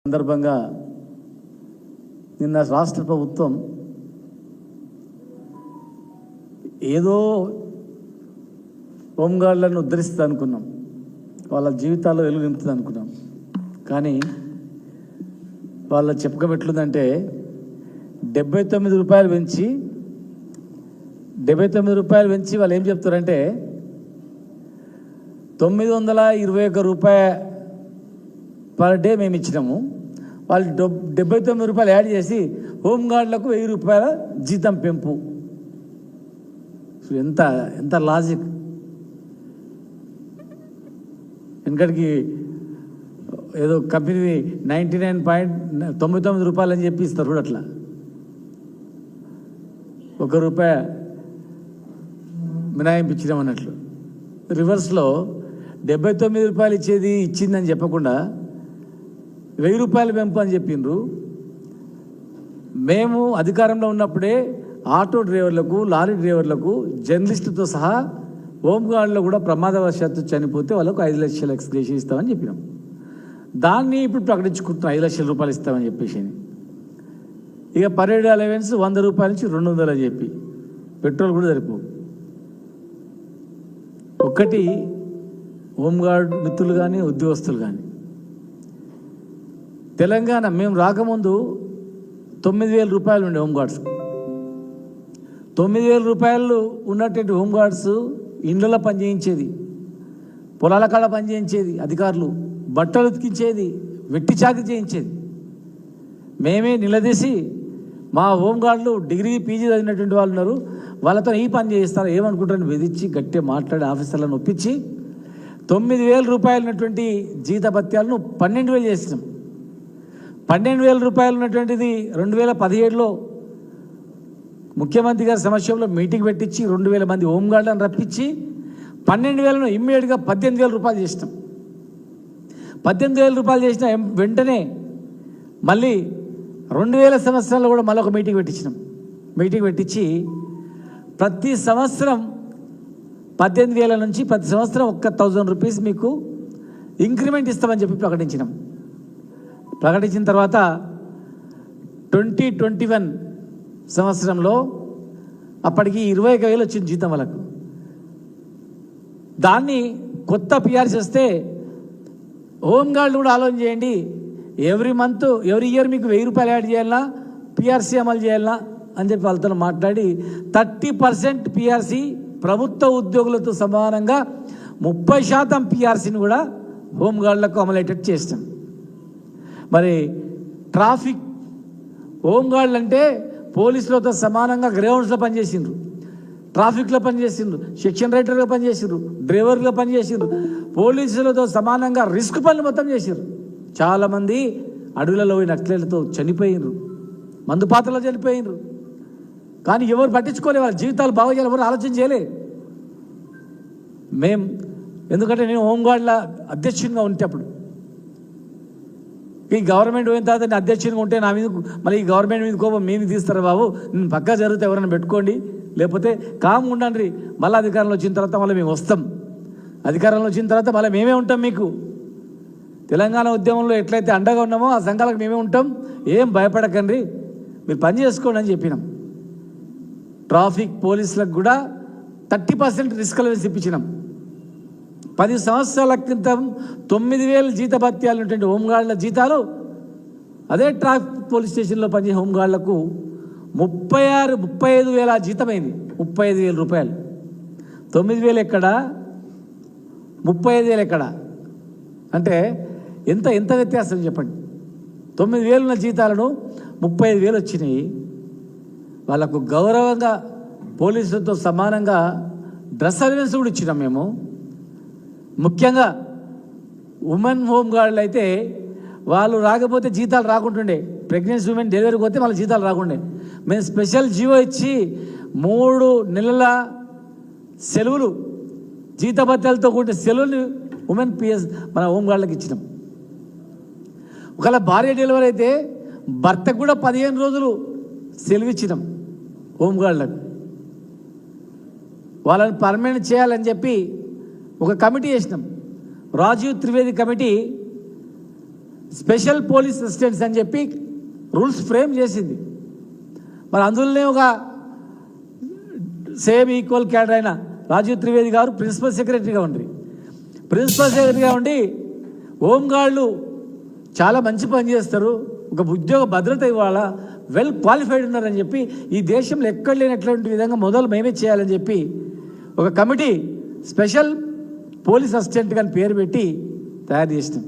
సందర్భంగా నిన్న రాష్ట్ర ప్రభుత్వం ఏదో హోంగార్డులను ఉద్ధరిస్తుంది అనుకున్నాం, వాళ్ళ జీవితాల్లో వెలుగు నింపుతుంది అనుకున్నాం. కానీ వాళ్ళ చెప్పకం ఎట్లుందంటే 79 రూపాయలు పెంచి వాళ్ళు ఏం చెప్తారంటే 921 రూపాయ పర్ డే మేము ఇచ్చినాము, వాళ్ళు 79 రూపాయలు యాడ్ చేసి హోంగార్డులకు 1000 రూపాయల జీతం పెంపు. ఎంత ఎంత లాజిక్! ఎందుకంటే ఏదో కంపెనీ 99.99 రూపాయలు అని చెప్పి ఇస్తారు కూడా, అట్లా 1 రూపాయ మినాయింపించడం అన్నట్లు. రివర్స్లో 79 రూపాయలు ఇచ్చిందని చెప్పకుండా 1000 రూపాయలు పెంపు అని చెప్పిండ్రు. మేము అధికారంలో ఉన్నప్పుడే ఆటో డ్రైవర్లకు, లారీ డ్రైవర్లకు, జర్నలిస్టుతో సహా హోంగార్డులో కూడా ప్రమాదవశాత్తు చనిపోతే వాళ్ళకు 5 లక్షల ఎక్స్గ్రేషన్ ఇస్తామని చెప్పినాం. దాన్ని ఇప్పుడు ప్రకటించుకుంటున్నాం 5 లక్షల రూపాయలు ఇస్తామని చెప్పేసి. ఇక పరేడ్ అలవెన్స్ 100 రూపాయల నుంచి 200 అని చెప్పి పెట్రోల్ కూడా సరిపో. ఒకటి హోంగార్డ్ మిత్రులు కానీ ఉద్యోగస్తులు కానీ, తెలంగాణ మేము రాకముందు 9000 రూపాయలు ఉండే హోంగార్డ్స్. 9000 రూపాయలు ఉన్నటువంటి హోంగార్డ్స్ ఇండ్లలో పనిచేయించేది, పొలాల కాడ పనిచేయించేది, అధికారులు బట్టలు ఉతికించేది, వెట్టి చాకరీ చేయించేది. మేమే నిలదీసి మా హోంగార్డులు డిగ్రీ పీజీ చదివినటువంటి వాళ్ళు ఉన్నారు, వాళ్ళతో ఈ పని చేయిస్తారు ఏమనుకుంటారని బెదిరించి గట్టిగా మాట్లాడి ఆఫీసర్లను ఒప్పించి 9000 రూపాయలు ఉన్నటువంటి జీతభత్యాలను 12000 చేసినాం. 12000 రూపాయలు ఉన్నటువంటిది 2017లో ముఖ్యమంత్రి గారి సమక్షంలో మీటింగ్ పెట్టించి 2000 మంది హోంగార్డులను రప్పించి 12000ను ఇమ్మీడియట్గా 18000 రూపాయలు చేసినాం. 18000 రూపాయలు చేసిన వెంటనే మళ్ళీ 2000 సంవత్సరంలో కూడా మళ్ళీ ఒక మీటింగ్ పెట్టించినాం. మీటింగ్ పెట్టించి ప్రతి సంవత్సరం 18000 నుంచి ప్రతి సంవత్సరం 1000 రూపీస్ మీకు ఇంక్రిమెంట్ ఇస్తామని చెప్పి ప్రకటించినాం. ప్రకటించిన తర్వాత 2021 సంవత్సరంలో అప్పటికి 21000 వచ్చింది జీతం వాళ్ళకు. దాన్ని కొత్త పిఆర్సీ వస్తే హోంగార్డులు కూడా ఆలోచన చేయండి, ఎవ్రీ ఇయర్ మీకు 1000 రూపాయలు యాడ్ చేయాలా, పిఆర్సీ అమలు చేయాలా అని చెప్పి వాళ్ళతో మాట్లాడి 30% పిఆర్సీ ప్రభుత్వ ఉద్యోగులతో సమానంగా 30% పిఆర్సీని కూడా హోంగార్డులకు అమలయ్యేటట్టు చేస్తాం. మరి ట్రాఫిక్ హోంగార్డులు అంటే పోలీసులతో సమానంగా గ్రౌండ్స్లో పనిచేసిండ్రు, ట్రాఫిక్లో పనిచేసిండ్రు, సెక్షన్ రైటర్గా పనిచేసిండ్రు, డ్రైవర్గా పనిచేసిండ్రు, పోలీసులతో సమానంగా రిస్క్ పనులు మొత్తం చేసిండ్రు. చాలామంది అడవులలో పోయి నక్సలైట్లతో చనిపోయినరు, మందుపాత్రలో చనిపోయినరు. కానీ ఎవరు పట్టించుకోలే, వాళ్ళ జీవితాలు బాగా చేయాలి, ఎవరు ఆలోచన చేయలే. ఎందుకంటే నేను హోంగార్డుల అధ్యక్షునిగా ఉంటే అప్పుడు ఈ గవర్నమెంట్ పోయిన తర్వాత నేను అధ్యక్షునిగా ఉంటే నా మీద మళ్ళీ ఈ గవర్నమెంట్ మీద కోపం మేము తీస్తారు బాబు, నేను పక్కా జరిగితే ఎవరైనా పెట్టుకోండి, లేకపోతే కామ్గా ఉండండి, మళ్ళీ అధికారంలో వచ్చిన తర్వాత మళ్ళీ మేము వస్తాం, అధికారంలో వచ్చిన తర్వాత మళ్ళీ మేమే ఉంటాం, మీకు తెలంగాణ ఉద్యమంలో ఎట్లయితే అండగా ఉన్నామో ఆ సంఘాలకు మేమే ఉంటాం, ఏం భయపడకండి, మీరు పని చేసుకోండి అని చెప్పినాం. ట్రాఫిక్ పోలీసులకు కూడా 30% రిస్క్ అలవెన్స్ ఇప్పించినాం. 10 సంవత్సరాల క్రితం 9000 జీతభత్యాలు ఉన్నటువంటి హోంగార్డుల జీతాలు అదే ట్రాఫిక్ పోలీస్ స్టేషన్లో పనిచేసే హోంగార్డులకు 35,000 జీతమైంది. 35,000 రూపాయలు. 9,000 ఎక్కడ, 35,000 ఎక్కడ అంటే ఎంత వ్యత్యాసం చెప్పండి. 9,000 ఉన్న జీతాలను 35,000 వచ్చినాయి. వాళ్ళకు గౌరవంగా పోలీసులతో సమానంగా డ్రెస్ అలవెన్స్ కూడా ఇచ్చినాం మేము. ముఖ్యంగా ఉమెన్ హోంగార్డులు అయితే వాళ్ళు రాకపోతే జీతాలు రాకుంటుండే, ప్రెగ్నెన్సీ ఉమెన్ డెలివరీకి పోతే వాళ్ళ జీతాలు రాకుండే. మేము స్పెషల్ జీవో ఇచ్చి 3 నెలల సెలవులు జీతభత్యాలతో కూడిన సెలవులు ఉమెన్ పిఎస్ మన హోంగార్డులకు ఇచ్చినాం. ఒకవేళ భార్య డెలివరీ అయితే భర్తకు కూడా 15 రోజులు సెలవు ఇచ్చినాం హోంగార్డులకు. వాళ్ళని పర్మనెంట్ చేయాలని చెప్పి ఒక కమిటీ చేసినాం, Rajiv Trivedi committee. Special police assistants అని చెప్పి రూల్స్ ఫ్రేమ్ చేసింది. మరి అందులోనే ఒక సేమ్ ఈక్వల్ క్యాడర్ అయిన రాజీవ్ త్రివేది గారు ప్రిన్సిపల్ సెక్రటరీగా ఉండి హోంగార్డులు చాలా మంచి పని చేస్తారు, ఒక ఉద్యోగ భద్రత ఇవ్వాలా, వెల్ క్వాలిఫైడ్ ఉన్నారని చెప్పి ఈ దేశంలో ఎక్కడ లేనటువంటి విధంగా మొదలు మేమే చేయాలని చెప్పి ఒక కమిటీ స్పెషల్ పోలీస్ అసిస్టెంట్ అని పేరు పెట్టి తయారు చేసినాం.